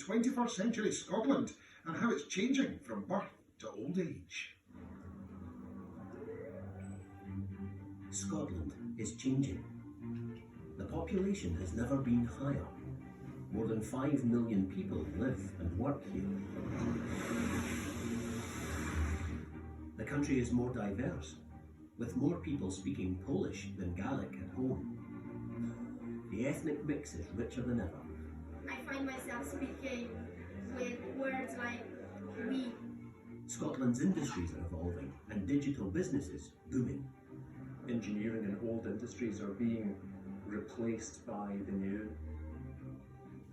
21st century Scotland and how it's changing from birth to old age. Scotland is changing. The population has never been higher. More than 5 million people live and work here. The country is more diverse, with more people speaking Polish than Gaelic at home. The ethnic mix is richer than ever. I find myself speaking with words like we. Scotland's industries are evolving and digital businesses booming. Engineering and old industries are being replaced by the new.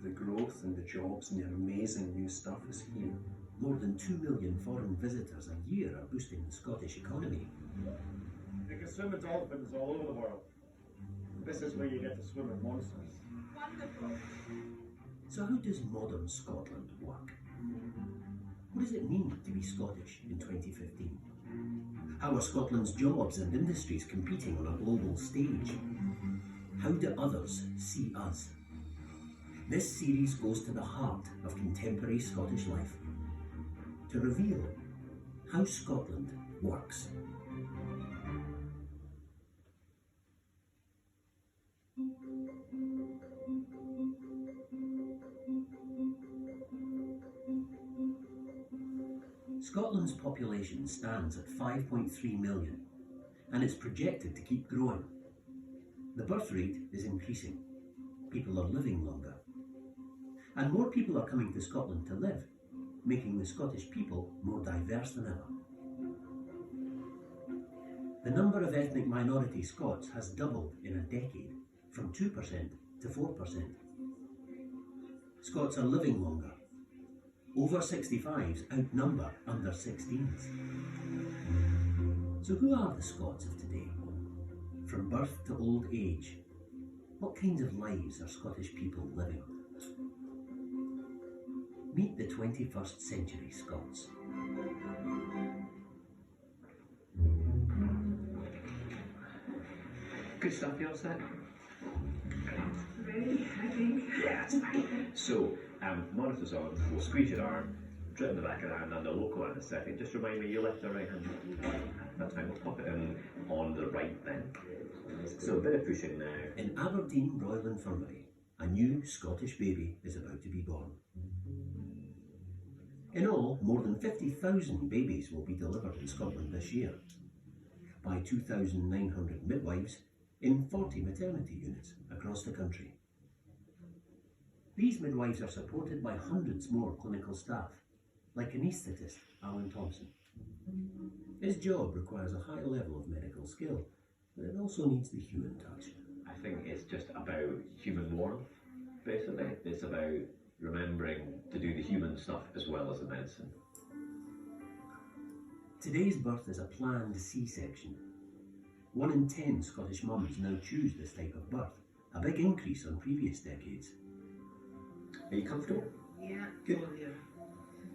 The growth and the jobs and the amazing new stuff is here. More than 2 million foreign visitors a year are boosting the Scottish economy. You can swim with dolphins all over the world. This is where you get to swim with monsters. Wonderful. So how does modern Scotland work? What does it mean to be Scottish in 2015? How are Scotland's jobs and industries competing on a global stage? How do others see us? This series goes to the heart of contemporary Scottish life to reveal how Scotland works. Scotland's population stands at 5.3 million and it's projected to keep growing. The birth rate is increasing. People are living longer. And more people are coming to Scotland to live, making the Scottish people more diverse than ever. The number of ethnic minority Scots has doubled in a decade, from 2% to 4%. Scots are living longer. Over 65s outnumber under 16s. So who are the Scots of today? From birth to old age, what kinds of lives are Scottish people living? Meet the 21st century Scots. Good stuff, you all set? Ready, I think. Yeah, it's fine. So, monitor's on, we'll squeeze your arm, drip in the back of the hand and the local in a second. Just remind me, you left or right hand? That's fine, we'll pop it in on the right then. So a bit of pushing now. In Aberdeen Royal Infirmary, a new Scottish baby is about to be born. In all, more than 50,000 babies will be delivered in Scotland this year by 2,900 midwives in 40 maternity units across the country. These midwives are supported by hundreds more clinical staff, like anaesthetist Alan Thompson. His job requires a high level of medical skill, but it also needs the human touch. I think it's just about human warmth, basically. It's about remembering to do the human stuff as well as the medicine. Today's birth is a planned C-section. 1 in 10 Scottish mums now choose this type of birth, a big increase on previous decades. Are you comfortable? Yeah. Good. Oh, yeah.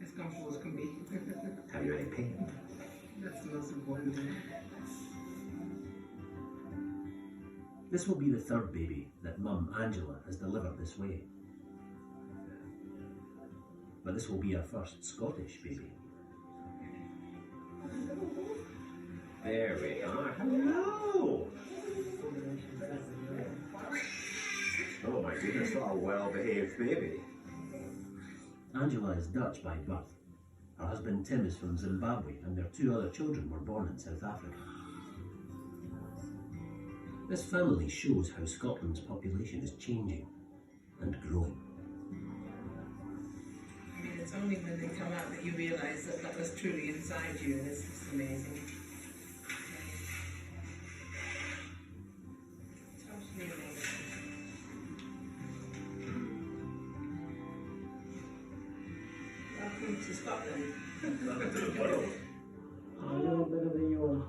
As comfortable as can be. Have you any pain? That's the most important thing. This will be the third baby that mum Angela has delivered this way. But this will be our first Scottish baby. There we are. Hello! Oh my goodness, what a well-behaved baby. Angela is Dutch by birth. Her husband Tim is from Zimbabwe and their 2 other children were born in South Africa. This family shows how Scotland's population is changing and growing. I mean, it's only when they come out that you realise that that was truly inside you, and it's just amazing. Totally amazing. Welcome to Scotland. Welcome to the world. A little bit of the yawn.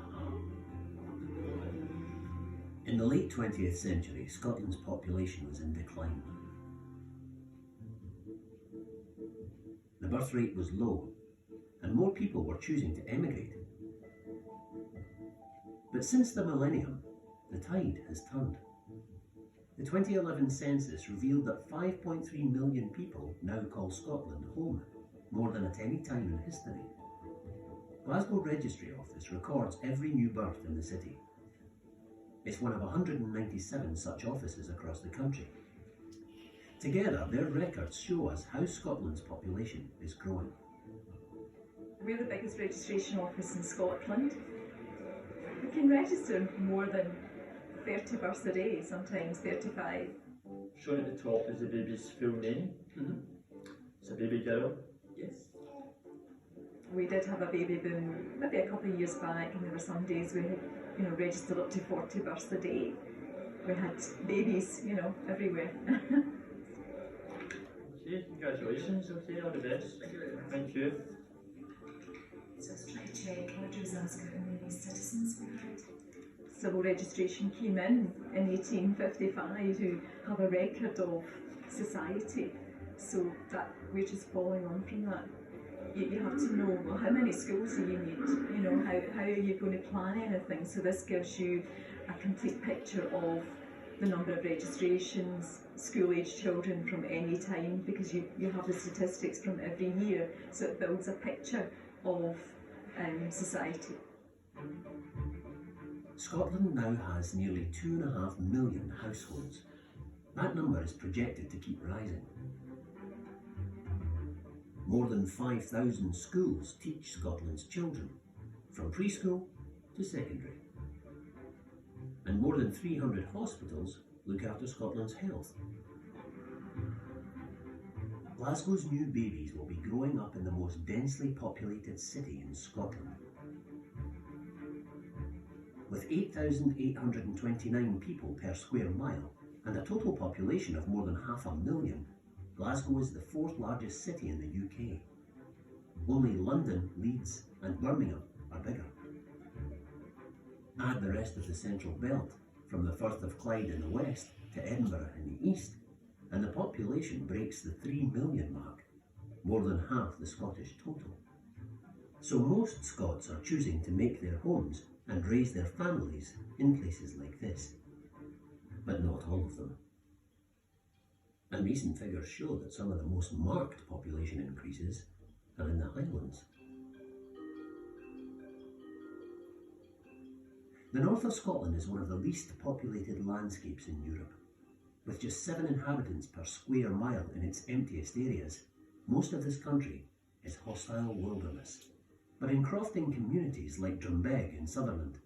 In the late 20th century, Scotland's population was in decline. The birth rate was low, and more people were choosing to emigrate. But since the millennium, the tide has turned. The 2011 census revealed that 5.3 million people now call Scotland home, more than at any time in history. Glasgow Registry Office records every new birth in the city. It's one of 197 such offices across the country. Together, their records show us how Scotland's population is growing. We're the biggest registration office in Scotland. We can register more than 30 births a day, sometimes 35. Shown at the top is the baby's full name. It's a baby girl. Yes. We did have a baby boom maybe a couple of years back, and there were some days we had, registered up to 40 births a day. We had babies, everywhere. Okay, congratulations. Okay, all the best. Thank you. Just trying to check what results got how many citizens we had. Civil registration came in 1855 to have a record of society, so that we're just following on from that. You have to know, well, how many schools do you need, how are you going to plan anything, so this gives you a complete picture of the number of registrations, school-age children from any time, because you have the statistics from every year, so it builds a picture of society. Scotland now has nearly 2.5 million households. That number is projected to keep rising. More than 5,000 schools teach Scotland's children, from preschool to secondary. And more than 300 hospitals look after Scotland's health. Glasgow's new babies will be growing up in the most densely populated city in Scotland. With 8,829 people per square mile and a total population of more than 500,000, Glasgow is the fourth largest city in the UK. Only London, Leeds and Birmingham are bigger. Add the rest of the Central Belt, from the Firth of Clyde in the west to Edinburgh in the east, and the population breaks the 3 million mark, more than half the Scottish total. So most Scots are choosing to make their homes and raise their families in places like this. But not all of them. And recent figures show that some of the most marked population increases are in the Highlands. The north of Scotland is one of the least populated landscapes in Europe. With just 7 inhabitants per square mile in its emptiest areas, most of this country is hostile wilderness. But in crofting communities like Drumbeg in Sutherland,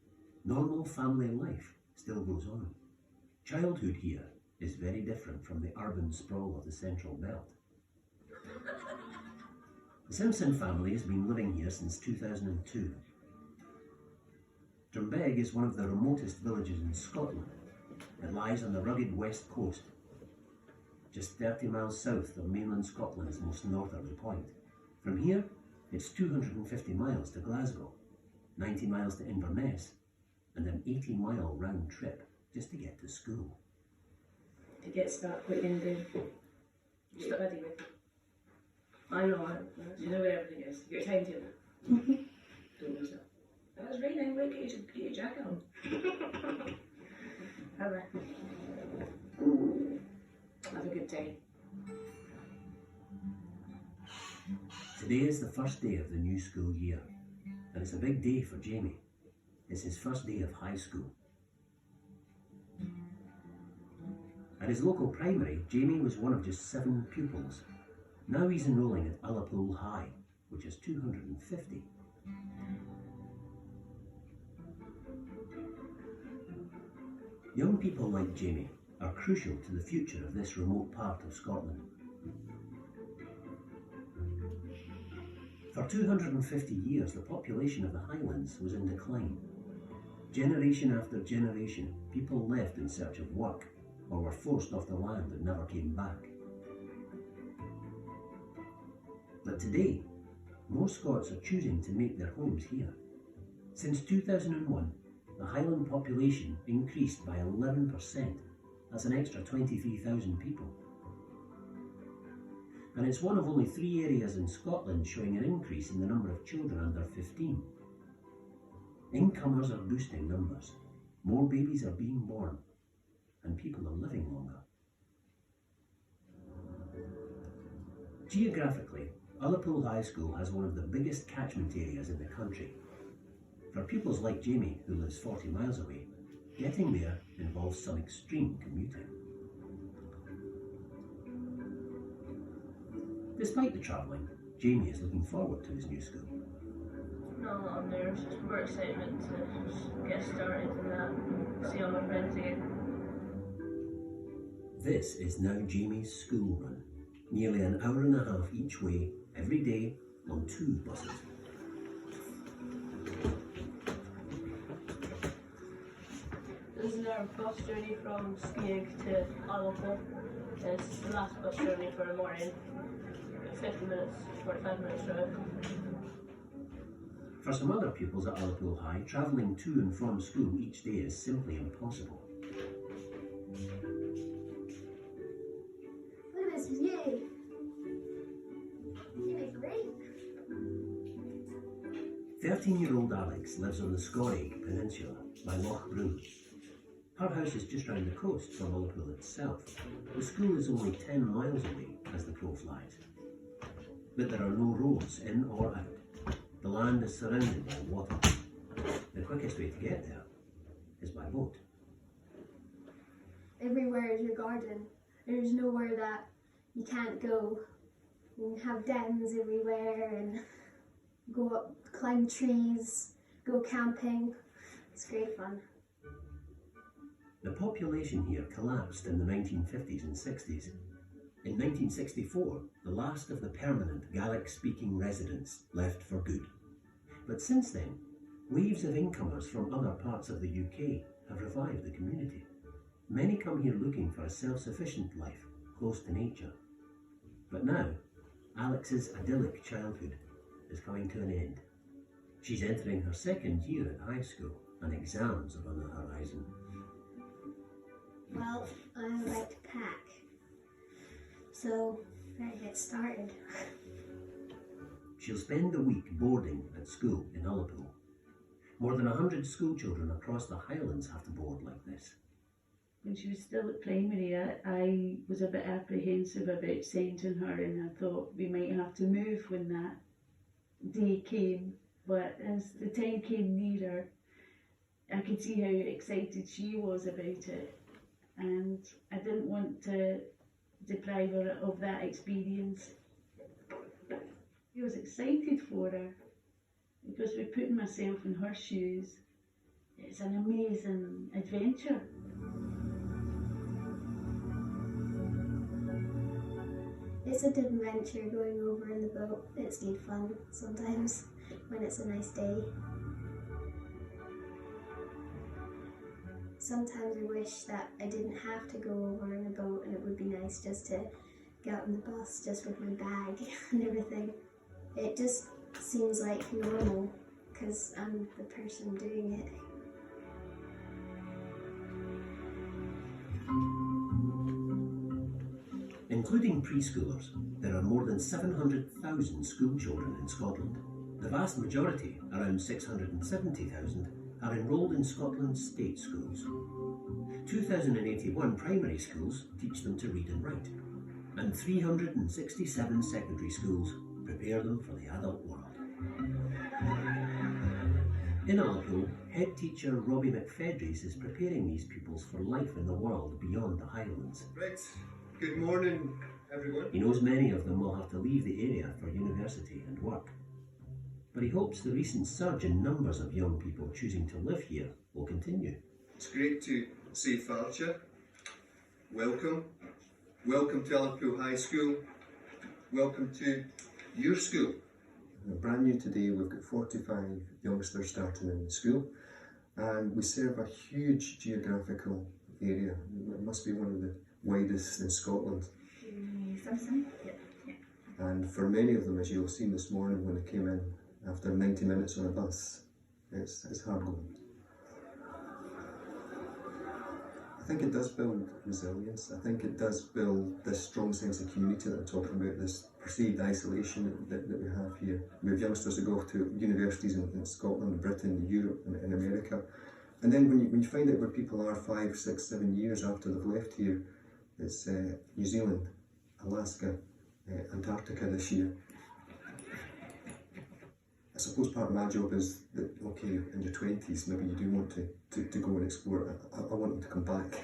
normal family life still goes on. Childhood here is very different from the urban sprawl of the Central Belt. The Simpson family has been living here since 2002. Drumbeg is one of the remotest villages in Scotland. It lies on the rugged west coast, just 30 miles south of mainland Scotland's most northerly point. From here, it's 250 miles to Glasgow, 90 miles to Inverness, and an 80-mile round trip just to get to school. To get started, what you're going to do? Get your buddy with you. I know, you know where everything is. You got your timetable. Don't lose it. Oh, it's raining, wait, get your jacket on. Have a good day. Today is the first day of the new school year, and it's a big day for Jamie. It's his first day of high school. At his local primary, Jamie was one of just 7 pupils. Now he's enrolling at Ullapool High, which is 250. Young people like Jamie are crucial to the future of this remote part of Scotland. For 250 years, the population of the Highlands was in decline. Generation after generation, people left in search of work or were forced off the land and never came back. But today, most Scots are choosing to make their homes here. Since 2001, the Highland population increased by 11%. That's an extra 23,000 people. And it's one of only 3 areas in Scotland showing an increase in the number of children under 15. Incomers are boosting numbers. More babies are being born. and people are living longer. Geographically, Ullapool High School has one of the biggest catchment areas in the country. For pupils like Jamie, who lives 40 miles away, getting there involves some extreme commuting. Despite the travelling, Jamie is looking forward to his new school. Not a lot of nerves, just more excitement to just get started and that, see all my friends again. This is now Jamie's school run, nearly an hour and a half each way, every day, on 2 buses. This is our bus journey from Skeg to Ullapool. It's the last bus journey for the morning. 50 minutes, 45 minutes drive. For some other pupils at Ullapool High, travelling to and from school each day is simply impossible. Look at this view. Isn't it great? 13-year-old Alex lives on the Scorig Peninsula by Loch Broom. Her house is just round the coast from Ullapool itself. The school is only 10 miles away as the crow flies. But there are no roads in or out. The land is surrounded by water. The quickest way to get there is by boat. Everywhere is your garden. There's nowhere that you can't go. You have dens everywhere and go up, climb trees, go camping. It's great fun. The population here collapsed in the 1950s and 60s. In 1964, the last of the permanent Gaelic-speaking residents left for good. But since then, waves of incomers from other parts of the UK have revived the community. Many come here looking for a self-sufficient life, close to nature. But now, Alex's idyllic childhood is coming to an end. She's entering her second year at high school, and exams are on the horizon. Well, I like to pack. So, better get started. She'll spend the week boarding at school in Ullapool. More than 100 school children across the Highlands have to board like this. When she was still at primary, I was a bit apprehensive about sending her, and I thought we might have to move when that day came. But as the time came nearer, I could see how excited she was about it, and I didn't want to deprive her of that experience. I was excited for her because by putting myself in her shoes, it's an amazing adventure. It's a good adventure going over in the boat. It's neat fun sometimes when it's a nice day. Sometimes I wish that I didn't have to go over in a boat, and it would be nice just to get on the bus just with my bag and everything. It just seems like normal because I'm the person doing it. Including preschoolers, there are more than 700,000 school children in Scotland. The vast majority, around 670,000, are enrolled in Scotland's state schools. 2,081 primary schools teach them to read and write, and 367 secondary schools prepare them for the adult world. In Ullapool, head teacher Robbie McFedries is preparing these pupils for life in the world beyond the Highlands. Right. Good morning, everyone. He knows many of them will have to leave the area for university and work. But he hopes the recent surge in numbers of young people choosing to live here will continue. It's great to see Farcha. Welcome. Welcome to Ullapool High School. Welcome to your school. We're brand new today. We've got 45 youngsters starting in the school, and we serve a huge geographical area. It must be one of the widest in Scotland. And for many of them, as you'll see this morning when they came in after 90 minutes on a bus, it's hard going. I think it does build resilience. I think it does build this strong sense of community that I'm talking about, this perceived isolation that we have here. We have youngsters that go to universities in Scotland, Britain, Europe and in America, And then when you find out where people are 5, 6, 7 years after they've left here, it's New Zealand, Alaska, Antarctica this year. I suppose part of my job is that, okay, in your 20s, maybe you do want to go and explore. I want them to come back.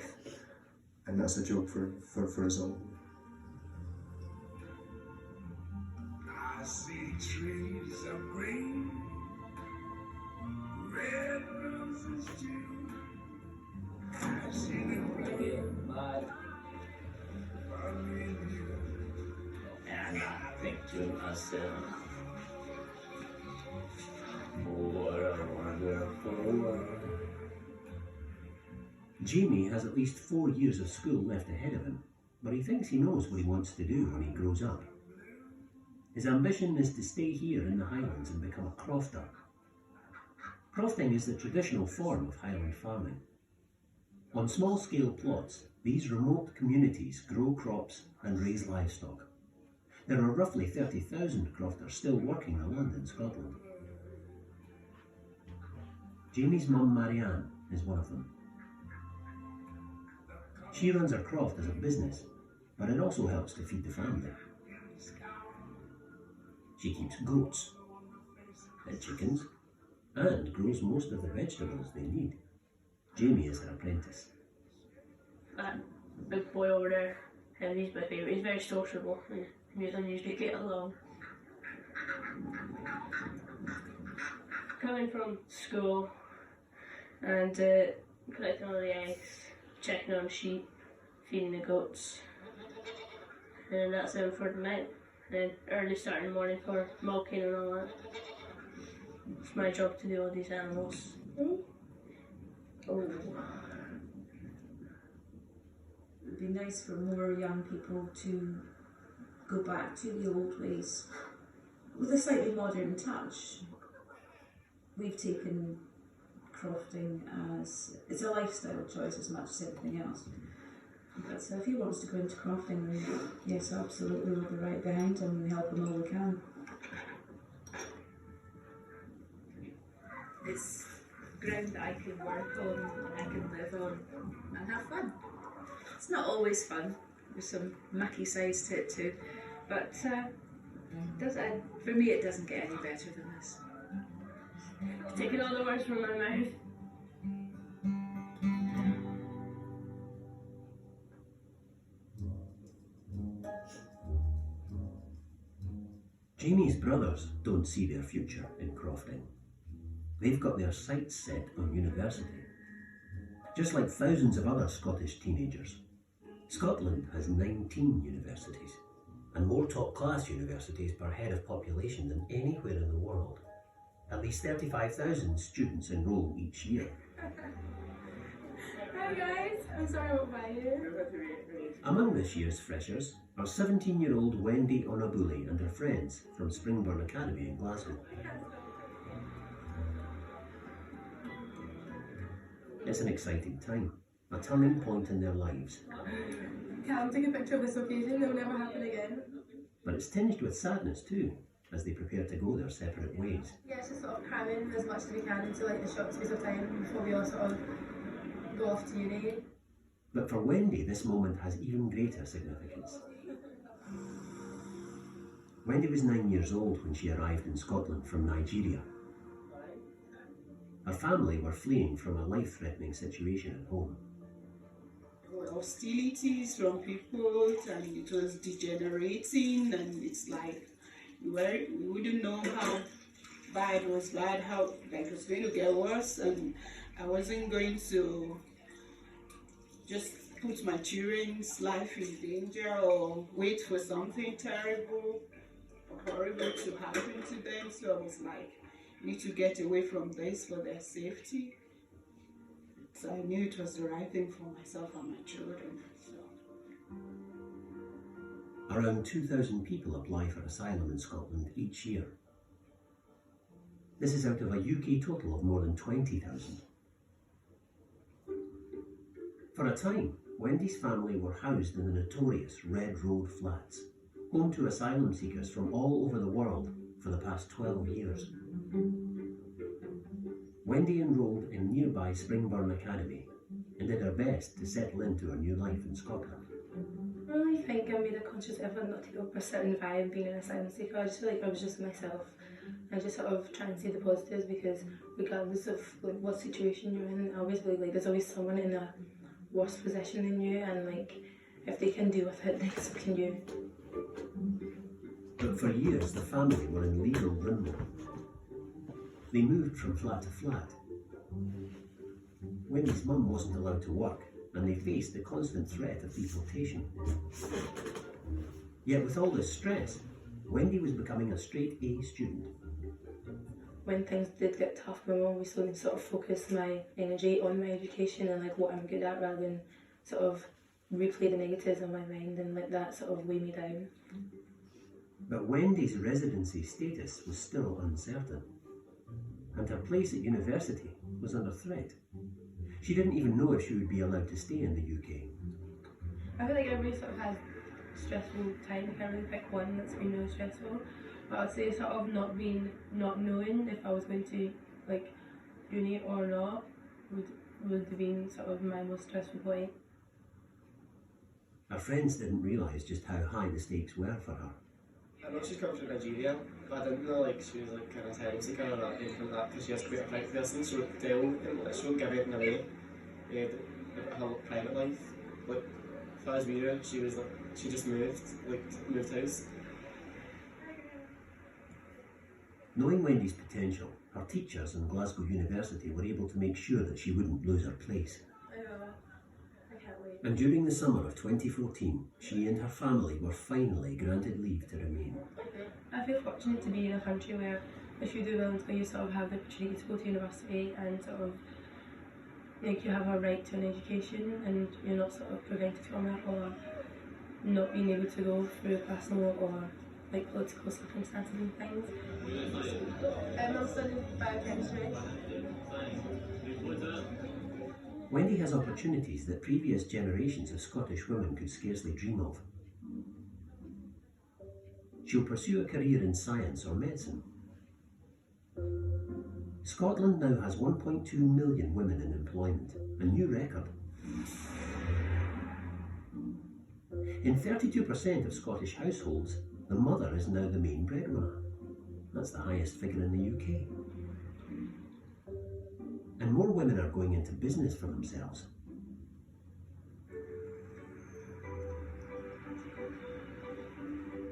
And that's a job for us all. I see trees of green, red roses too. I see the red mud following you. And I think to myself, what a wonderful world. Jamie has at least 4 years of school left ahead of him, but he thinks he knows what he wants to do when he grows up. His ambition is to stay here in the Highlands and become a crofter. Crofting is the traditional form of Highland farming. On small-scale plots, these remote communities grow crops and raise livestock. There are roughly 30,000 crofters still working the land in Scotland. Jamie's mum Marianne is one of them. She runs her croft as a business, but it also helps to feed the family. She keeps goats and chickens and grows most of the vegetables they need. Jamie is her apprentice. That big boy over there, he's my favourite. He's very sociable and me and him usually get along. Coming from school and collecting all the eggs, checking on sheep, feeding the goats, and that's it for the night. And early start in the morning for milking and all that. It's my job to do all these animals. Oh. It would be nice for more young people to go back to the old ways with a slightly modern touch. We've taken crofting as, it's a lifestyle choice as much as anything else. But so if he wants to go into crafting, then yes, absolutely, we'll be right behind him and help him all we can. It's ground that I can work on, I can live on, and have fun. It's not always fun, there's some mucky sides to it too, but for me it doesn't get any better than this. Taking all the words from my mouth. Jamie's brothers don't see their future in crofting. They've got their sights set on university. Just like thousands of other Scottish teenagers, Scotland has 19 universities, and more top-class universities per head of population than anywhere in the world. At least 35,000 students enrol each year. Hi guys, I'm sorry about my hair. Among this year's freshers are 17-year-old Wendy Onabuli and her friends from Springburn Academy in Glasgow. It's an exciting time, a turning point in their lives. Can't take a picture of this occasion, it will never happen again. But it's tinged with sadness too, as they prepare to go their separate ways. Yeah, it's just sort of cramming as much as we can into like the short space of time before we all sort of go off to uni. But for Wendy, this moment has even greater significance. Wendy was 9 years old when she arrived in Scotland from Nigeria. Her family were fleeing from a life-threatening situation at home. Hostilities from people, and it was degenerating, and it's like we wouldn't know how bad was bad, how like it was going to get worse, and I wasn't going to just put my children's life in danger or wait for something terrible or horrible to happen to them. So I was like, I need to get away from this for their safety. So I knew it was the right thing for myself and my children. So. Around 2,000 people apply for asylum in Scotland each year. This is out of a UK total of more than 20,000. For a time, Wendy's family were housed in the notorious Red Road Flats, home to asylum seekers from all over the world for the past 12 years. Wendy enrolled in nearby Springburn Academy and did her best to settle into her new life in Scotland. I really think I made a conscious effort not to go pursuing vibe being an asylum seeker. I just feel like I was just myself. I just sort of try and see the positives, because regardless of like what situation you're in, I always believe like there's always someone in a worse position than you, and like if they can deal with it, then so can you. But for years the family were in legal limbo. They moved from flat to flat. Wendy's mum wasn't allowed to work, and they faced the constant threat of deportation. Yet with all this stress, Wendy was becoming a straight A student. When things did get tough, my mum was slowly sort of focus my energy on my education and like what I'm good at, rather than sort of replay the negatives in my mind and let that sort of weigh me down. But Wendy's residency status was still uncertain, and her place at university was under threat. She didn't even know if she would be allowed to stay in the UK. I feel like everybody sort of has stressful time. I can't really pick one that's been really stressful. But I'd say sort of not knowing if I was going to like uni or not would have been sort of my most stressful point. Her friends didn't realise just how high the stakes were for her. I know she's come from Nigeria, but I didn't know like she was like kind of asylum seeker or that, anything like that, because she has quite a private person, so tell and like, she won't give anything away. Her private life. Like if I was Mira, she was like she just moved house. Knowing Wendy's potential, her teachers in Glasgow University were able to make sure that she wouldn't lose her place. I know. I can't wait. And during the summer of 2014, she and her family were finally granted leave to remain. I feel fortunate to be in a country where if you do well in school, you sort of have the opportunity to go to university and sort of like you have a right to an education, and you're not sort of prevented from it, or not being able to go through personal or like political circumstances and things. I'm studying biochemistry. Wendy has opportunities that previous generations of Scottish women could scarcely dream of. She'll pursue a career in science or medicine. Scotland now has 1.2 million women in employment, a new record. In 32% of Scottish households, the mother is now the main breadwinner. That's the highest figure in the UK. And more women are going into business for themselves.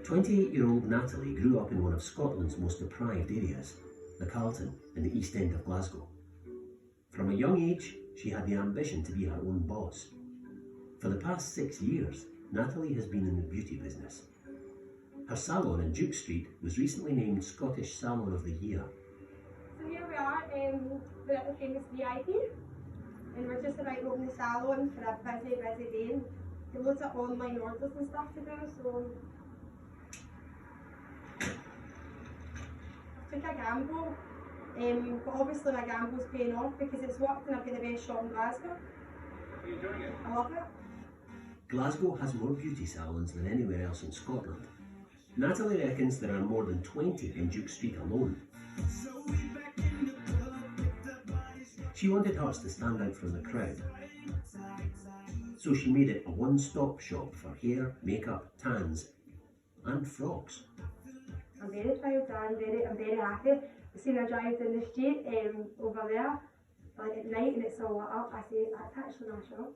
"28-year-old Natalie grew up in one of Scotland's most deprived areas, the Carlton, in the East End of Glasgow. From a young age, she had the ambition to be her own boss. For the past 6 years, Natalie has been in the beauty business. Her salon in Duke Street was recently named Scottish Salon of the Year. So here we are, we're at the famous VIP, and we're just about to open the salon for a busy day. There are loads of online orders and stuff to do, so I took a gamble, but obviously my gamble's paying off because it's worked and I've got the best shop in Glasgow. Are you enjoying it? I love it. Glasgow has more beauty salons than anywhere else in Scotland. Natalie reckons there are more than 20 in Duke Street alone. She wanted hers to stand out from the crowd, so she made it a one-stop shop for hair, makeup, tans and frocks. I'm very proud, I'm very happy. As soon as I drive down the street over there, like at night and it's all lit up, I say, that's actually my shop.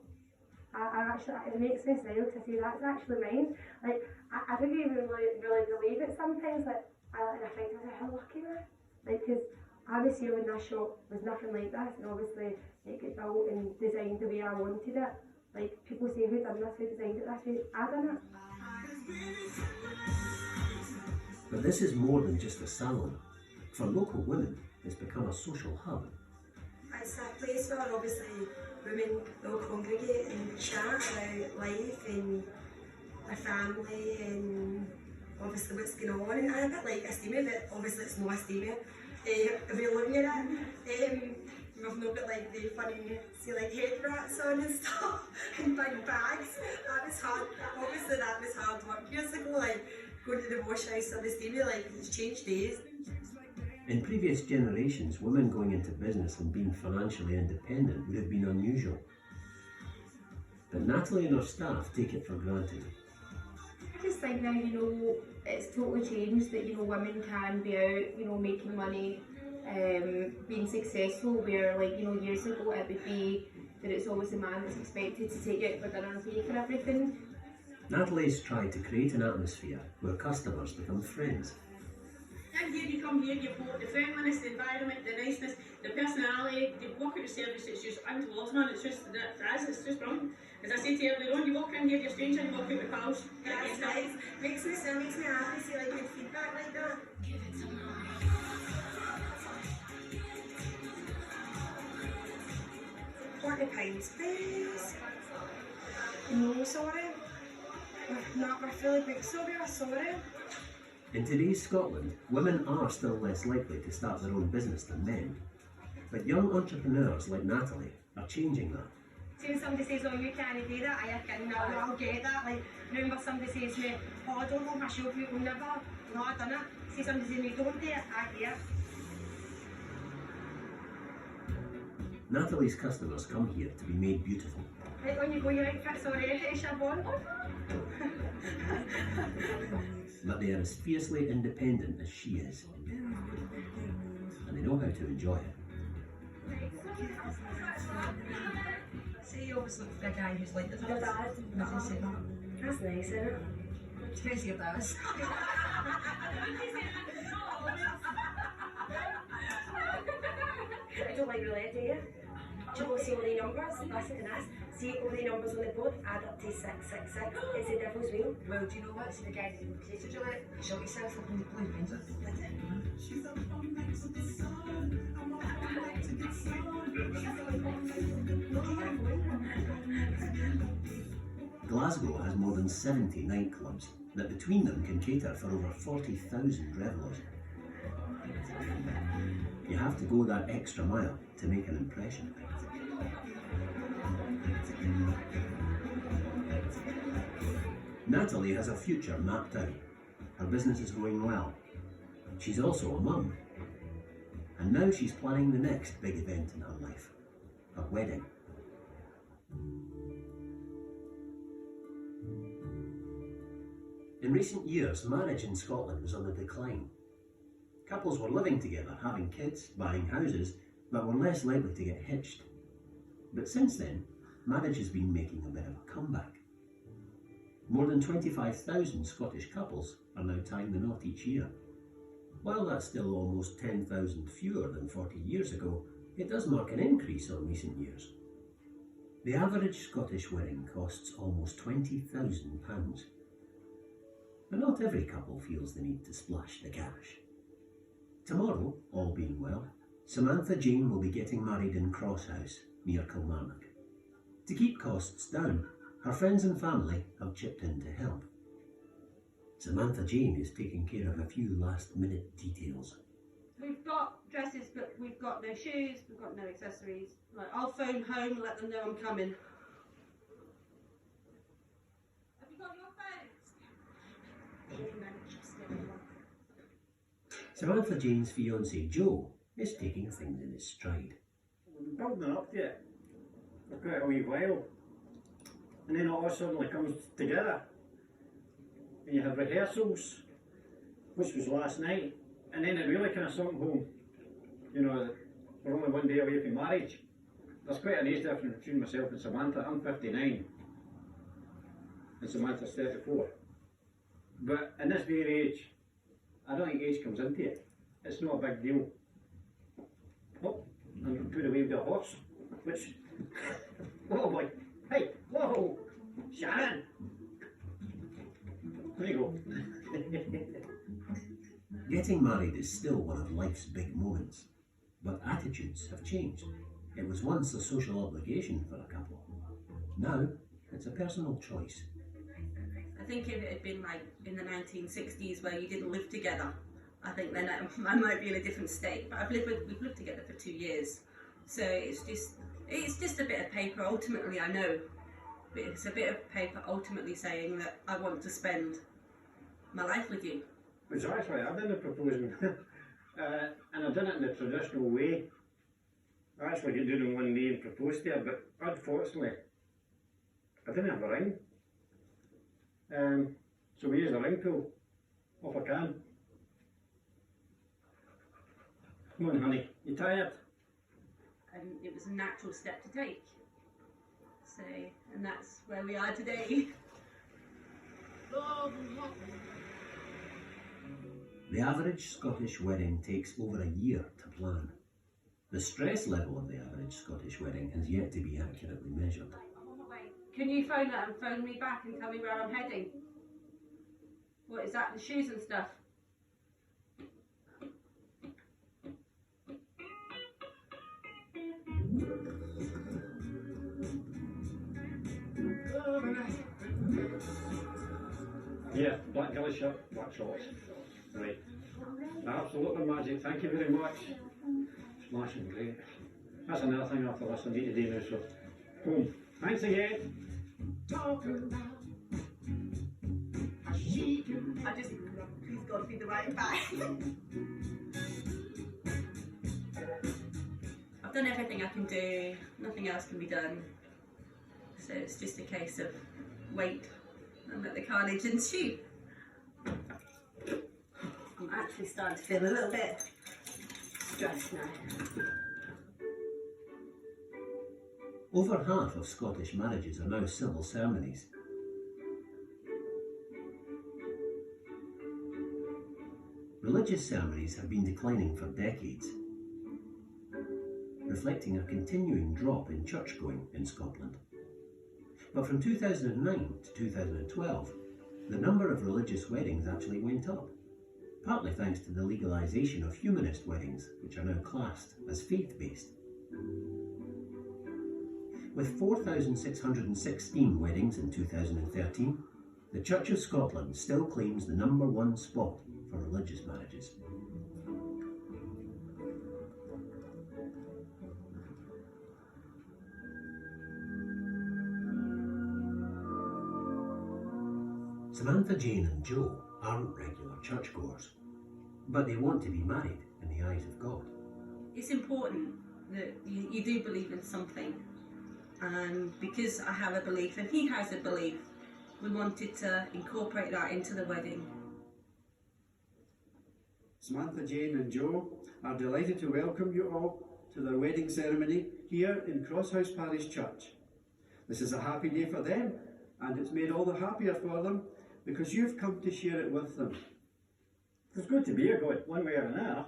It makes me smile to say that's actually mine. Like, I don't even really believe it sometimes. Like, I think, how lucky am I? Like, because I was here when this shop was nothing like this, and obviously it got built and designed the way I wanted it. Like, people say, who done this, who designed it this way? I done it. But this is more than just a salon. For local women, it's become a social hub. It's a place where obviously women all congregate and chat about life and their family and obviously what's going on, and I'm a bit like Estima, but obviously it's not Estima. We're living in it. We've not got like the funny, see like head wraps on and stuff and big bags. That was hard. Obviously that was hard work years ago, like going to the wash house on the Estima, like it's changed days. In previous generations, women going into business and being financially independent would have been unusual. But Natalie and her staff take it for granted. I just think now, it's totally changed that, women can be out, making money, being successful, where, years ago it would be that it's always the man that's expected to take out for dinner and pay for everything. Natalie's tried to create an atmosphere where customers become friends. And here you come here, you've got the friendliness, the environment, the niceness, the personality, the work at the service, it's just untold, man. It's just, it's just brilliant. As I say to you earlier on, you walk in here, you're a stranger, you walk out with pals. That's nice. Makes me happy to see good feedback like that. Give it some love. 40 pounds, please. No, sorry. We're fully booked, sorry. In today's Scotland, women are still less likely to start their own business than men. But young entrepreneurs like Natalie are changing that. See, when somebody says, oh, you can't do that, I can, no, I'll get that. Like, remember somebody says to me, oh, I don't know my show, you will never. No, I done it. See somebody says to me, don't do it, I do it. Natalie's customers come here to be made beautiful. Right, when you go, your outfit's already to shove on. But they are as fiercely independent as she is. And they know how to enjoy it. See, you always look for a guy who's like the dad. That's nice, isn't it? Depends if that is. I don't like roulette, do you? Do you want to see all the numbers? Listen to this. See all the numbers on the board, add up to 666. It's the devil's wheel. Well, do you know what? See the guy who created roulette? You shot yourself up in the blue rings. Glasgow has more than 70 nightclubs that between them can cater for over 40,000 revellers. You have to go that extra mile to make an impression. Natalie has a future mapped out. Her business is going well. She's also a mum. And now she's planning the next big event in her life, her wedding. In recent years, marriage in Scotland was on the decline. Couples were living together, having kids, buying houses, but were less likely to get hitched. But since then, marriage has been making a bit of a comeback. More than 25,000 Scottish couples are now tying the knot each year. While that's still almost 10,000 fewer than 40 years ago, it does mark an increase on recent years. The average Scottish wedding costs almost £20,000. But not every couple feels the need to splash the cash. Tomorrow, all being well, Samantha Jane will be getting married in Crosshouse, near Kilmarnock. To keep costs down, her friends and family have chipped in to help. Samantha Jane is taking care of a few last-minute details. We've got dresses, but we've got no shoes, we've got no accessories. Right, I'll phone home and let them know I'm coming. Have you got your phones? Samantha Jane's fiancé Joe is taking things in his stride. We've been building up to it for quite a wee while, and then it all suddenly comes together. And you have rehearsals, which was last night, and then it really kind of sunk home. You know, we're only one day away from marriage. There's quite an age difference between myself and Samantha. I'm 59, and Samantha's 34. But in this day and age, I don't think age comes into it. It's not a big deal. Oh, and put away with the horse, which, oh boy, hey, whoa, Sharon! There you go. Getting married is still one of life's big moments, but attitudes have changed. It was once a social obligation for a couple. Now, it's a personal choice. I think if it had been like in the 1960s where you didn't live together, I think then I might be in a different state. But we've lived together for 2 years, so it's just a bit of paper. Ultimately, I know, but it's a bit of paper. Ultimately, saying that I want to spend my life with you. Exactly. I didn't propose and I done it in the traditional way. I actually got down on one knee and proposed to her, but unfortunately, I didn't have a ring. So we used a ring pull, off I can. Come on, honey, you tired? And it was a natural step to take. So, and that's where we are today. The average Scottish wedding takes over a year to plan. The stress level of the average Scottish wedding has yet to be accurately measured. Can you phone her and phone me back and tell me where I'm heading? What is that, the shoes and stuff? Yeah, black gilly shirt, black shorts. Right. Absolutely magic, thank you very much. Smashing great. That's another thing I have to listen to today now, so boom. Thanks again. I just, please God, feed the right back. I've done everything I can do, nothing else can be done. So it's just a case of wait and let the carnage ensue. I'm actually starting to feel a little bit stressed now. Over half of Scottish marriages are now civil ceremonies. Religious ceremonies have been declining for decades, reflecting a continuing drop in church-going in Scotland. But from 2009 to 2012, the number of religious weddings actually went up, partly thanks to the legalisation of humanist weddings, which are now classed as faith-based. With 4,616 weddings in 2013, the Church of Scotland still claims the #1 spot for religious marriages. Samantha, Jane and Joe aren't regular churchgoers, but they want to be married in the eyes of God. It's important that you do believe in something, and because I have a belief and he has a belief, we wanted to incorporate that into the wedding. Samantha, Jane and Joe are delighted to welcome you all to their wedding ceremony here in Crosshouse Parish Church. This is a happy day for them, and it's made all the happier for them because you've come to share it with them. It's good to be a God, one way or another.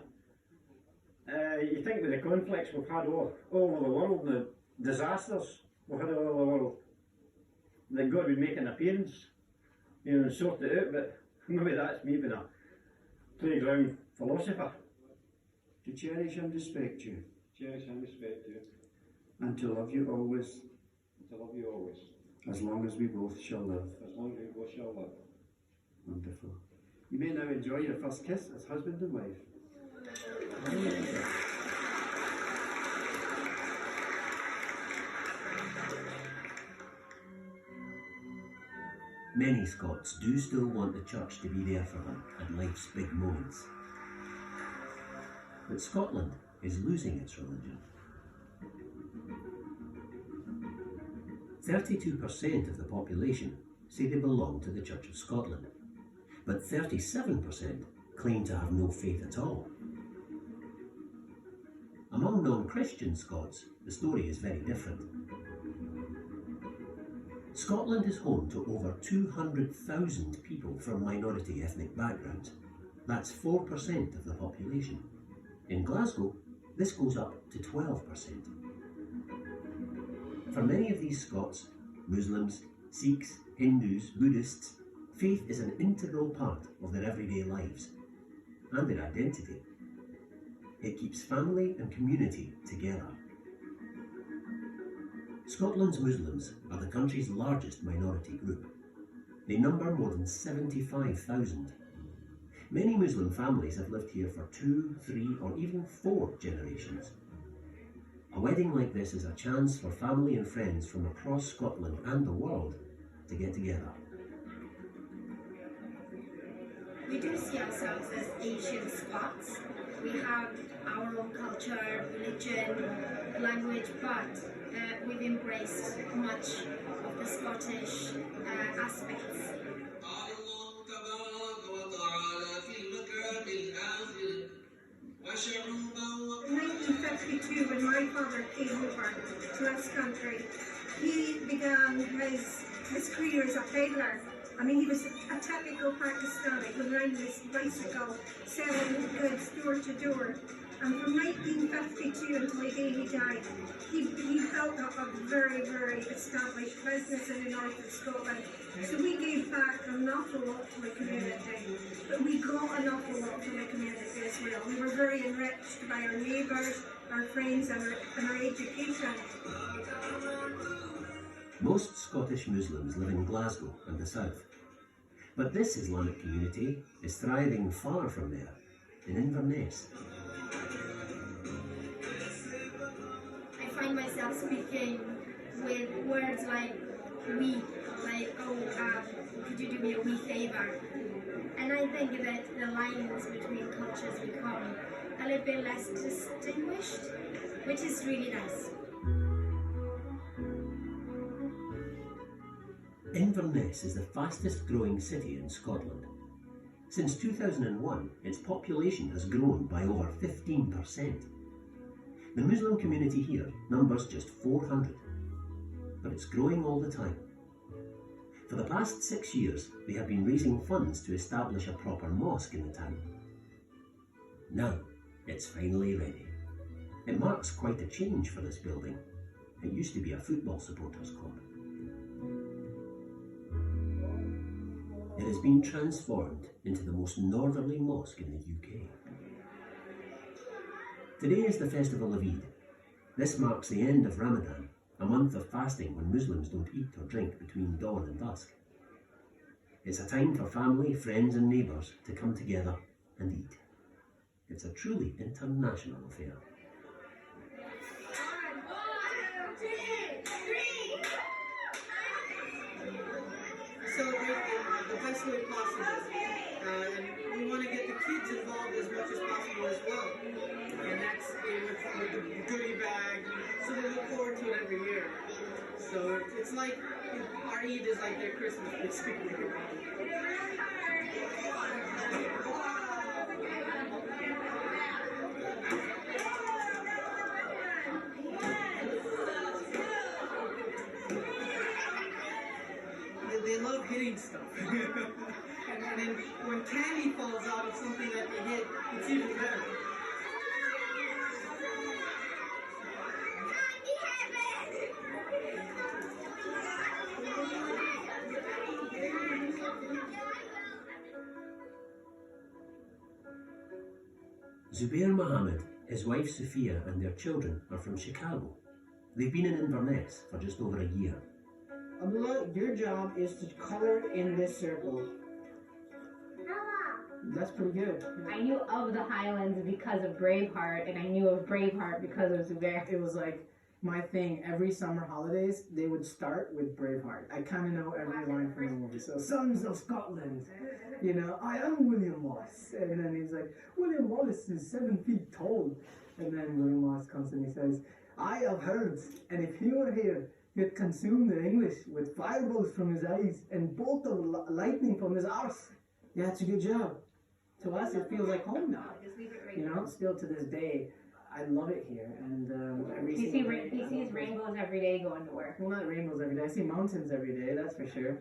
You think with the conflicts we've had all over the world and the disasters we've had all over the world, that God would make an appearance, and sort it out, but maybe that's me being a playground philosopher. To cherish and respect you. Cherish and respect you. And to love you always. To love you always. As long as we both shall live. As long as we both shall live. Wonderful. You may now enjoy your first kiss as husband and wife. Many Scots do still want the church to be there for them at life's big moments. But Scotland is losing its religion. 32% of the population say they belong to the Church of Scotland, but 37% claim to have no faith at all. Among non-Christian Scots, the story is very different. Scotland is home to over 200,000 people from minority ethnic backgrounds. That's 4% of the population. In Glasgow, this goes up to 12%. For many of these Scots, Muslims, Sikhs, Hindus, Buddhists, faith is an integral part of their everyday lives and their identity. It keeps family and community together. Scotland's Muslims are the country's largest minority group. They number more than 75,000. Many Muslim families have lived here for 2, 3 or even 4 generations. A wedding like this is a chance for family and friends from across Scotland and the world to get together. we do see ourselves as Asian Scots. We have our own culture, religion, language, but we've embraced much of the Scottish aspects. In 1952, when my father came over to this country, he began his career as a peddler. I mean, he was a typical Pakistani, going around with his bicycle, selling goods door to door. And from 1952 until the day he died, he built up a very, very established business in the north of Scotland. So we gave back an awful lot to the community, but we got an awful lot from the community as well. We were very enriched by our neighbours, our friends, and our education. Most Scottish Muslims live in Glasgow and the south, but this Islamic community is thriving far from there, in Inverness. I find myself speaking with words like we, like, oh, could you do me a wee favour? And I think that the lines between cultures become a little bit less distinguished, which is really nice. Inverness is the fastest growing city in Scotland. Since 2001, its population has grown by over 15%. The Muslim community here numbers just 400, but it's growing all the time. For the past 6 years, they have been raising funds to establish a proper mosque in the town. Now, it's finally ready. It marks quite a change for this building. It used to be a football supporters club. It has been transformed into the most northerly mosque in the UK. Today is the festival of Eid. This marks the end of Ramadan, a month of fasting when Muslims don't eat or drink between dawn and dusk. It's a time for family, friends and neighbours to come together and eat. It's a truly international affair. Celebrate the best way possible. And we want to get the kids involved as much as possible as well. And that's with the goodie bag. So we look forward to it every year. So it's like, our Eid is like their Christmas, basically. They love hitting stuff. and then when candy falls out of something that they hit, it's even better. Zubair Mohammed, his wife Sophia and their children are from Chicago. They've been in Inverness for just over a year. Abdullah, your job is to color in this circle. That's pretty good. I knew of the Highlands because of Braveheart, and I knew of Braveheart because of Zubair. It was like my thing. Every summer holidays, they would start with Braveheart. I kind of know every line from the movie. So, Sons of Scotland, you know, I am William Wallace. And then he's like, William Wallace is 7 feet tall. And then William Wallace comes and he says, I have heard, and if he were here, he'd consume the English with fireballs from his eyes and bolt of lightning from his arse. Yeah, it's a good job. To us, it feels like home now. You know, still to this day, I love it here. And He sees rainbows every day going to work. Well, not rainbows every day. I see mountains every day, that's for sure.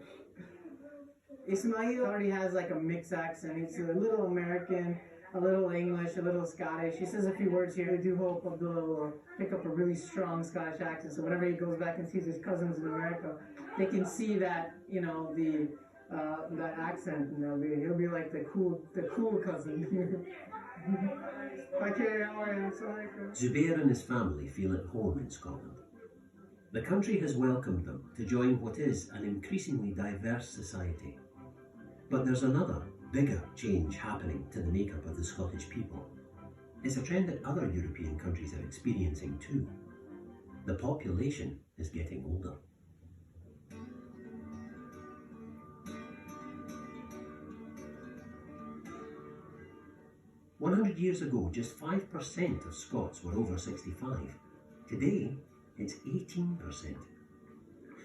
Ismail already has like a mixed accent. He's a little American, a little English, a little Scottish. He says a few words here. I do hope Abdullah will pick up a really strong Scottish accent. So whenever he goes back and sees his cousins in America, they can see that, you know, that accent, and he'll be like the cool cousin. Okay, how are you? Zubair and his family feel at home in Scotland. The country has welcomed them to join what is an increasingly diverse society. But there's another, bigger change happening to the makeup of the Scottish people. It's a trend that other European countries are experiencing too. The population is getting older. 100 years ago, just 5% of Scots were over 65. Today, it's 18%.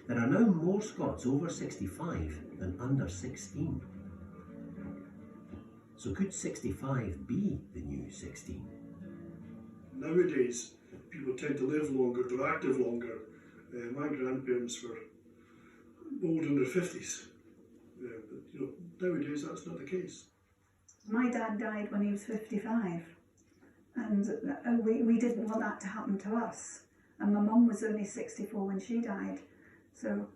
There are now more Scots over 65 than under 16. So could 65 be the new 16? Nowadays, people tend to live longer, they're active longer. My grandparents were old in their 50s. But nowadays that's not the case. My dad died when he was 55, and we didn't want that to happen to us. And my mum was only 64 when she died. So,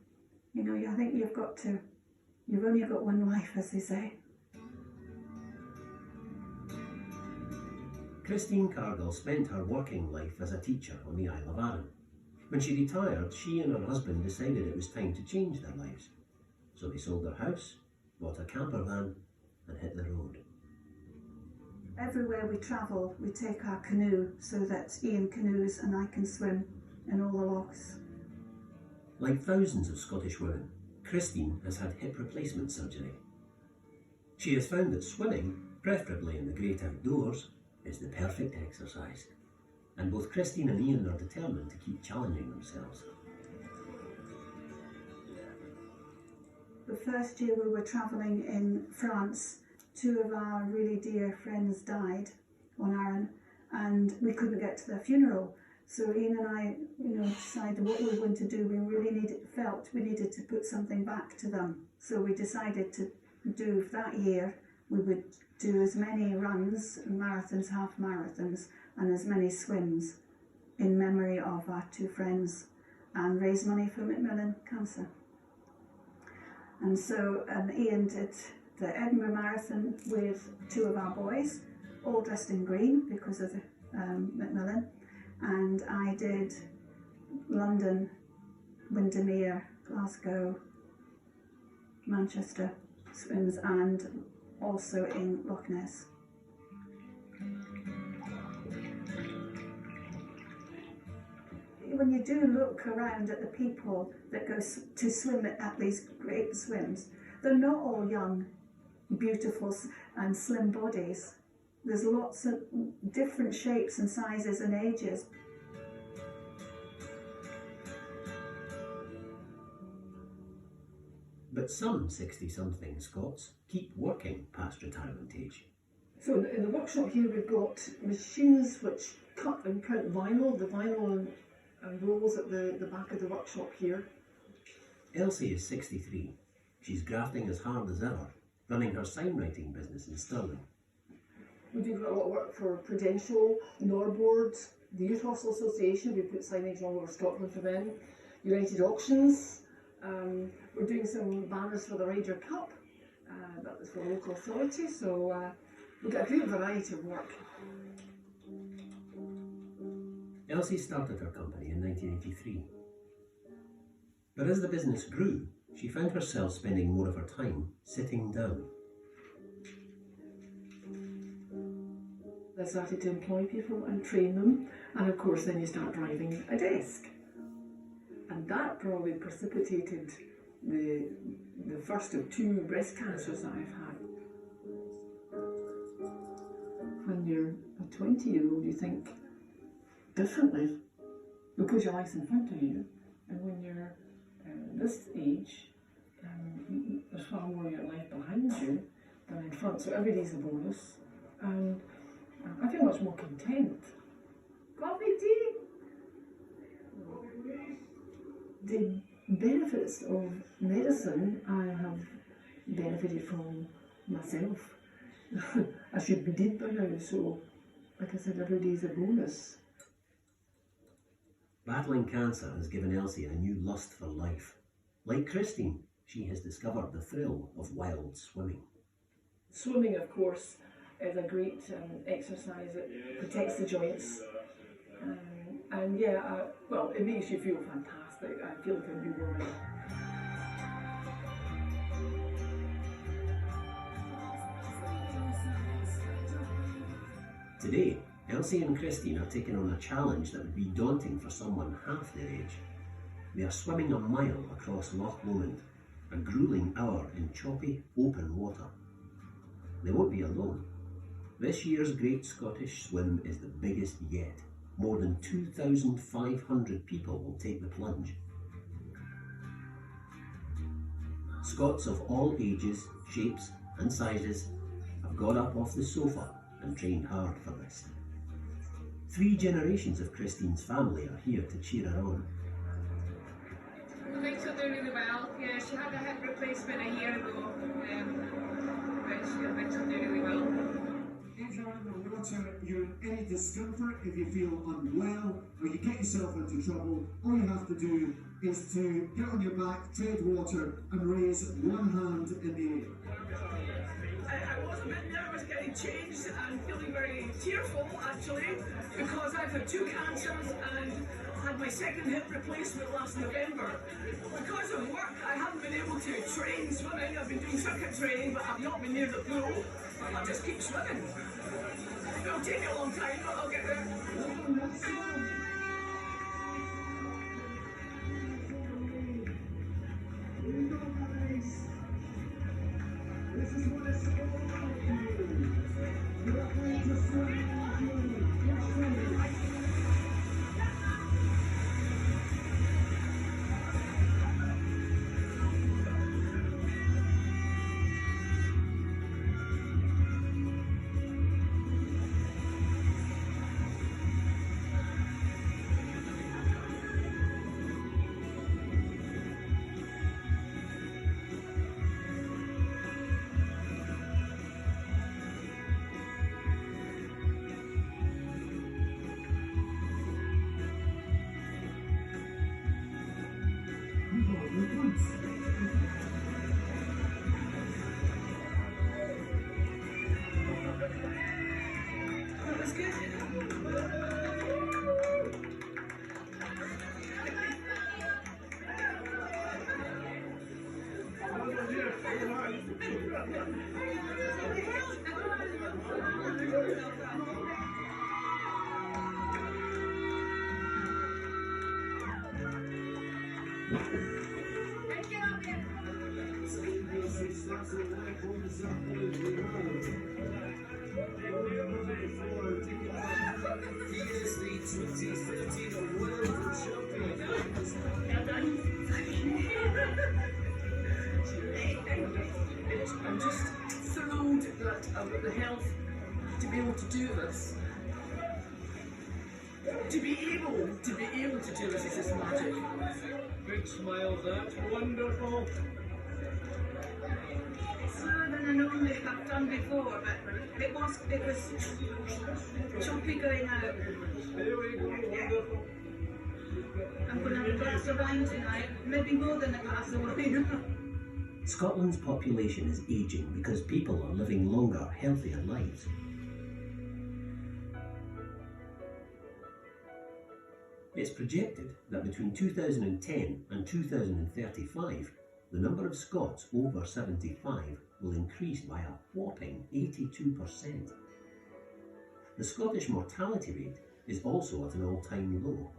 I think you've only got one life, as they say. Christine Cargill spent her working life as a teacher on the Isle of Arran. When she retired, she and her husband decided it was time to change their lives. So they sold their house, bought a camper van, and hit the road. Everywhere we travel, we take our canoe so that Ian canoes and I can swim in all the lochs. Like thousands of Scottish women, Christine has had hip replacement surgery. She has found that swimming, preferably in the great outdoors, is the perfect exercise. And both Christine and Ian are determined to keep challenging themselves. The first year we were travelling in France, 2 of our really dear friends died on Arran, and we couldn't get to their funeral. So Ian and I, decided what we were going to do. We really felt we needed to put something back to them. So we decided to do that year, we would do as many runs, marathons, half marathons, and as many swims in memory of our 2 friends and raise money for Macmillan Cancer. And so Ian did the Edinburgh Marathon with 2 of our boys, all dressed in green because of Macmillan, and I did London, Windermere, Glasgow, Manchester swims, and also in Loch Ness. When you do look around at the people that go to swim at these great swims, they're not all young, beautiful and slim bodies. There's lots of different shapes and sizes and ages. But some 60-something Scots keep working past retirement age. So in the workshop here we've got machines which cut and print vinyl, the vinyl and rolls at the back of the workshop here. Elsie is 63. She's grafting as hard as ever, running her signwriting business in Stirling. We do a lot of work for Prudential, Norboard, the Youth Hostel Association. We put signage all over Scotland for them. United Auctions. We're doing some banners for the Ryder Cup. That was for local authority. So we've got a great variety of work. Elsie started her company in 1983. But as the business grew, she found herself spending more of her time sitting down. I started to employ people and train them, and of course then you start driving a desk. And that probably precipitated the first of 2 breast cancers that I've had. When you're a 20-year-old, you think differently because your life's in front of you, and when you're this age, there's far more of your life behind you than in front, so every day's a bonus, and I feel much more content. Coffee, tea? The benefits of medicine I have benefited from myself. I should be dead by now, so like I said, every day's a bonus. Battling cancer has given Elsie a new lust for life. Like Christine, she has discovered the thrill of wild swimming. Swimming, of course, is a great exercise. It protects the joints. And yeah, well, it makes you feel fantastic. I feel like a new woman. Today, Elsie and Christine are taking on a challenge that would be daunting for someone half their age. They are swimming a mile across Loch Lomond, a gruelling hour in choppy, open water. They won't be alone. This year's Great Scottish Swim is the biggest yet. More than 2,500 people will take the plunge. Scots of all ages, shapes and sizes have got up off the sofa and trained hard for this. 3 generations of Christine's family are here to cheer her on. I think she'll do really well. Yeah, she had a hip replacement a year ago, but I think she'll do really well. If you're in the water, you're in any discomfort, if you feel unwell or you get yourself into trouble, all you have to do is to get on your back, tread water and raise one hand in the air. I was a bit nervous getting changed and feeling very tearful actually, because I've had 2 cancers and had my 2nd hip replacement last November. Because of work, I haven't been able to train swimming. I've been doing circuit training, but I've not been near the pool. I'll just keep swimming. It'll take me a long time, but I'll get there. This is what it's all about for you. You're going to swim on your That was good. I'm just thrilled that I've got the health to be able to do this. To be able to do this is just magic. Big smiles, that's wonderful. Slower than I normally have done before, but it was choppy going out. There we go, wonderful. I'm going to have a glass of wine tonight, maybe more than a glass of wine. Scotland's population is ageing because people are living longer, healthier lives. It's projected that between 2010 and 2035, the number of Scots over 75 will increase by a whopping 82%. The Scottish mortality rate is also at an all-time low.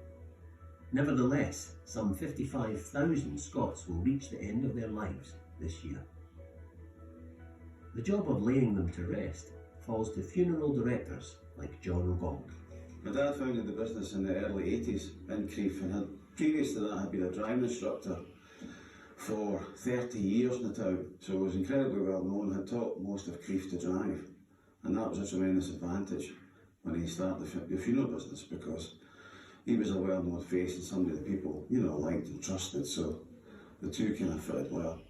Nevertheless, some 55,000 Scots will reach the end of their lives this year. The job of laying them to rest falls to funeral directors like John O'Gauldie. My dad founded the business in the early 80s in Crieff, and previous to that I'd been a driving instructor for 30 years in the town, so I was incredibly well known, had taught most of Crieff to drive, and that was a tremendous advantage when he started the funeral business, because he was a well-known face and somebody that people, liked and trusted, so the two kind of fitted well.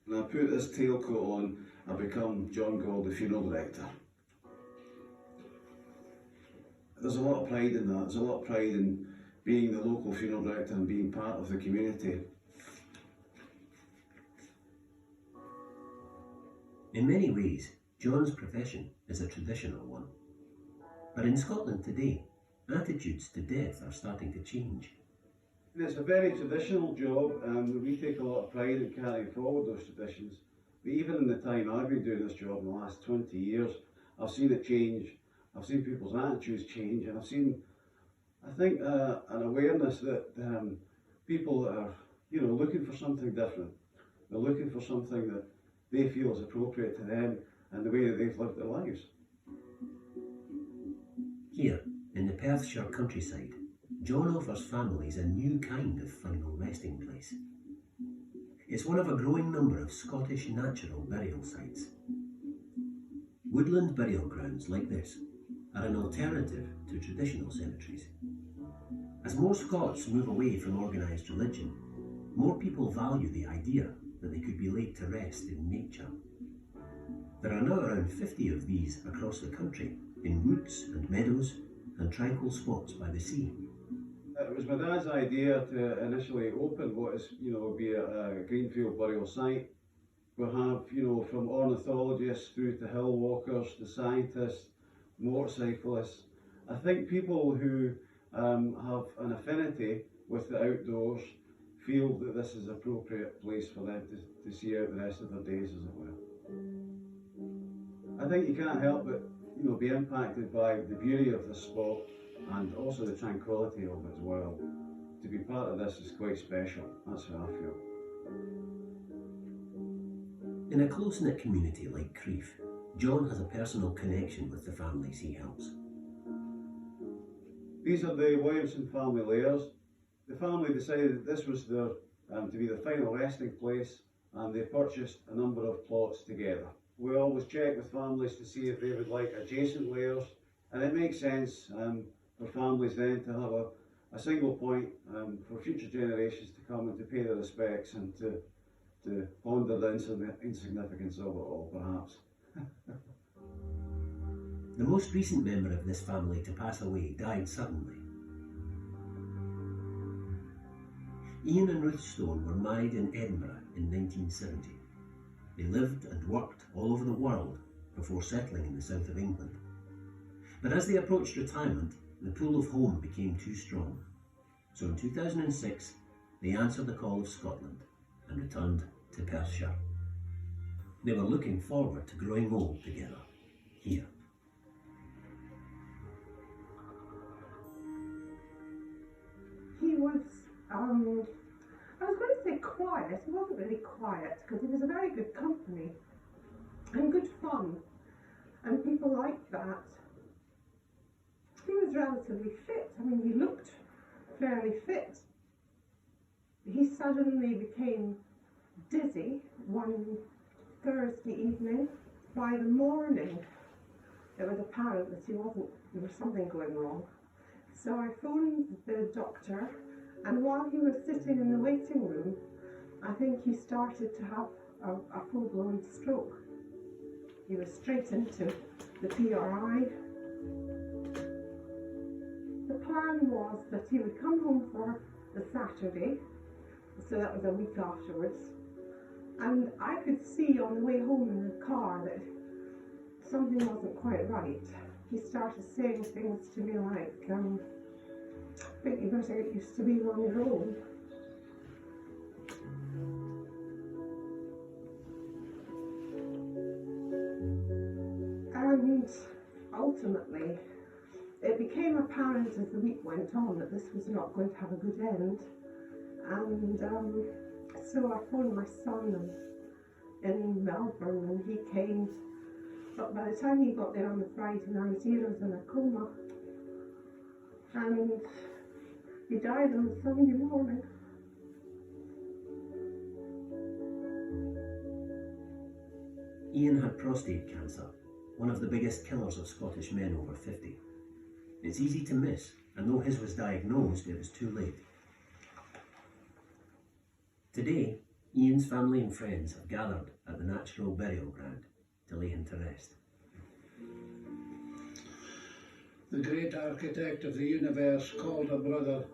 When I put this tailcoat on, I become John Gauldie, the funeral director. There's a lot of pride in that. There's a lot of pride in being the local funeral director and being part of the community. In many ways, John's profession is a traditional one. But in Scotland today, attitudes to death are starting to change. It's a very traditional job, and we take a lot of pride in carrying forward those traditions. But even in the time I've been doing this job in the last 20 years, I've seen it change. I've seen people's attitudes change, and I've seen, I think, an awareness that people are, looking for something different. They're looking for something that they feel is appropriate to them, and the way that they've lived their lives. Here, in the Perthshire countryside, John offers families a new kind of final resting place. It's one of a growing number of Scottish natural burial sites. Woodland burial grounds like this are an alternative to traditional cemeteries. As more Scots move away from organised religion, more people value the idea that they could be laid to rest in nature. There are now around 50 of these across the country, in woods and meadows and tranquil spots by the sea. It was my dad's idea to initially open what is, would be a greenfield burial site. We'll have, from ornithologists through to hill walkers, to scientists, motorcyclists. I think people who have an affinity with the outdoors feel that this is an appropriate place for them to see out the rest of their days, as it were. I think you can't help but, be impacted by the beauty of the spot and also the tranquility of it as well. To be part of this is quite special, that's how I feel. In a close-knit community like Crieff, John has a personal connection with the families he helps. These are the Williamson family layers. The family decided that this was their, to be the final resting place, and they purchased a number of plots together. We always check with families to see if they would like adjacent layers, and it makes sense for families then to have a single point for future generations to come and to pay their respects and to ponder the insignificance of it all, perhaps. The most recent member of this family to pass away died suddenly. Ian and Ruth Stone were married in Edinburgh in 1970. They lived and worked all over the world before settling in the south of England. But as they approached retirement, the pull of home became too strong. So in 2006, they answered the call of Scotland and returned to Perthshire. They were looking forward to growing old together, here. He was, I was going to say quiet. He wasn't really quiet because he was a very good company and good fun, and people liked that. He was relatively fit. I mean, he looked fairly fit. He suddenly became dizzy one Thursday evening. By the morning, it was apparent that there was something going wrong. So I phoned the doctor, and while he was sitting in the waiting room, I think he started to have a full-blown stroke. He was straight into the PRI. The plan was that he would come home for the Saturday, so that was a week afterwards, and I could see on the way home in the car that something wasn't quite right. He started saying things to me like, I think you better get used to being on your own. And ultimately, it became apparent as the week went on that this was not going to have a good end. And so I phoned my son in Melbourne, and he came. But by the time he got there on the Friday night, he was in a coma. And he died on the Sunday morning. Ian had prostate cancer, one of the biggest killers of Scottish men over 50. It's easy to miss, and though his was diagnosed, it was too late. Today, Ian's family and friends have gathered at the natural burial ground to lay him to rest. The great architect of the universe called a brother,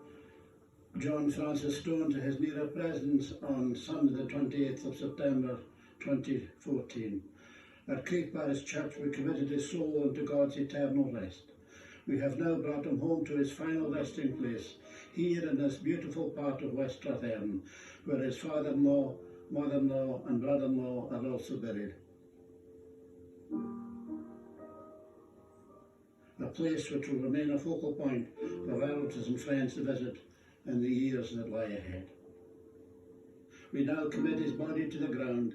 John Francis Stone, to his nearer presence on Sunday the 28th of September 2014. At Crieff Parish Church we committed his soul unto God's eternal rest. We have now brought him home to his final resting place, here in this beautiful part of West Strathearn, where his father-in-law, mother-in-law and brother-in-law are also buried. A place which will remain a focal point for relatives and friends to visit in the years that lie ahead. We now commit his body to the ground,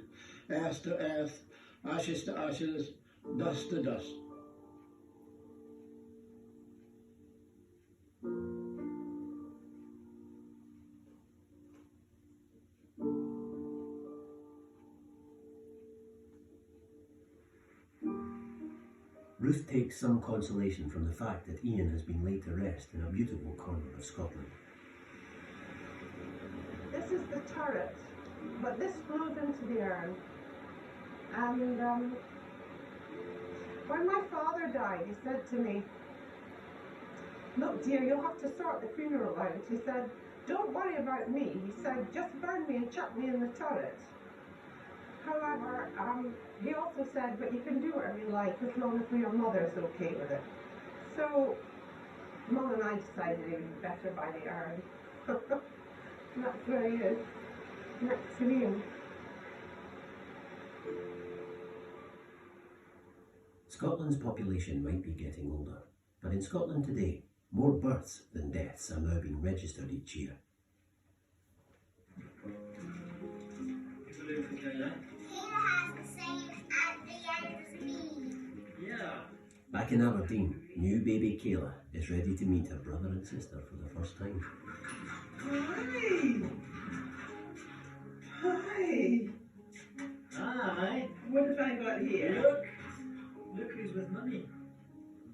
earth to earth, ashes to ashes, dust to dust. Ruth takes some consolation from the fact that Ian has been laid to rest in a beautiful corner of Scotland. This is the turret, but this flows into the urn. And when my father died, he said to me, "Look, dear, you'll have to sort the funeral out." He said, "Don't worry about me." He said, "Just burn me and chuck me in the turret." However, he also said, "But you can do whatever you like as long as your mother's okay with it." So, Mum and I decided it would be better by the urn. And that's where he is, next to Liam. Scotland's population might be getting older, but in Scotland today, more births than deaths are now being registered each year. Back in Aberdeen, new baby Kayla is ready to meet her brother and sister for the first time. Hi! Hi! Hi! What have I got here? Look who's with Mummy.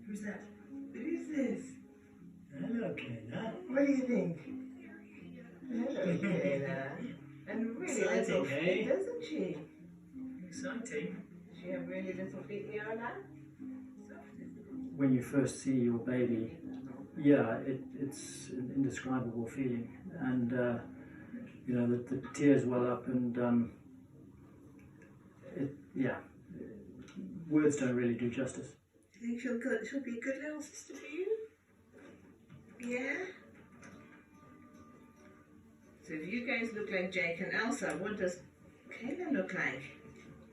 Who's that? Who's this? Hello, Kayla. What do you think? Hello, Kayla. And really little feet, doesn't she? Exciting. Does she have really little feet, Leona? When you first see your baby, yeah, it's an indescribable feeling, and you know the tears well up, and words don't really do justice. Do you think she'll be a good little sister for you? Yeah? So if you guys look like Jake and Elsa, what does Kayla look like?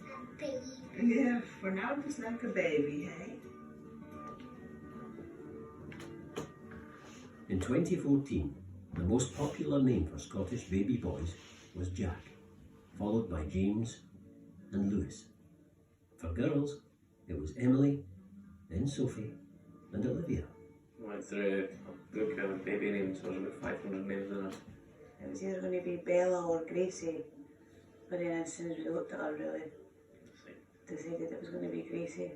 A baby. Yeah, for now just like a baby, hey? In 2014, the most popular name for Scottish baby boys was Jack, followed by James and Lewis. For girls, it was Emily, then Sophie, and Olivia. I went through a book of baby names, there was about 500 names in it. It was either going to be Bella or Gracie, but then as soon as we looked at her, really decided it was going to be Gracie.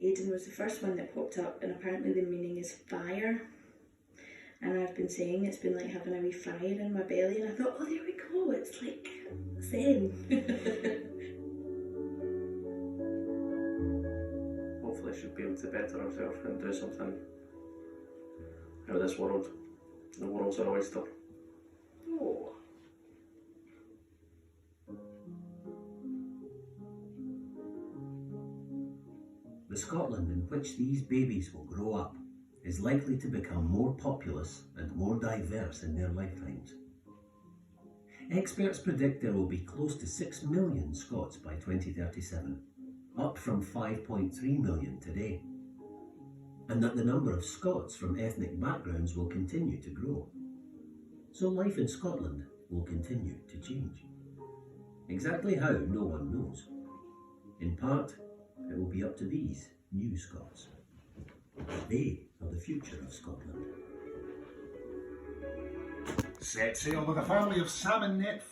Aiden was the first one that popped up, and apparently the meaning is fire. And I've been saying it's been like having a wee fire in my belly, and I thought, oh, there we go, it's like Zen. Hopefully she'll be able to better herself and do something out of this world. The world's an oyster. Oh. The Scotland in which these babies will grow up is likely to become more populous and more diverse in their lifetimes. Experts predict there will be close to 6 million Scots by 2037, up from 5.3 million today, and that the number of Scots from ethnic backgrounds will continue to grow. So life in Scotland will continue to change. Exactly how, no one knows. In part, it will be up to these new Scots. They are the future of Scotland. Set sail with a family of salmon net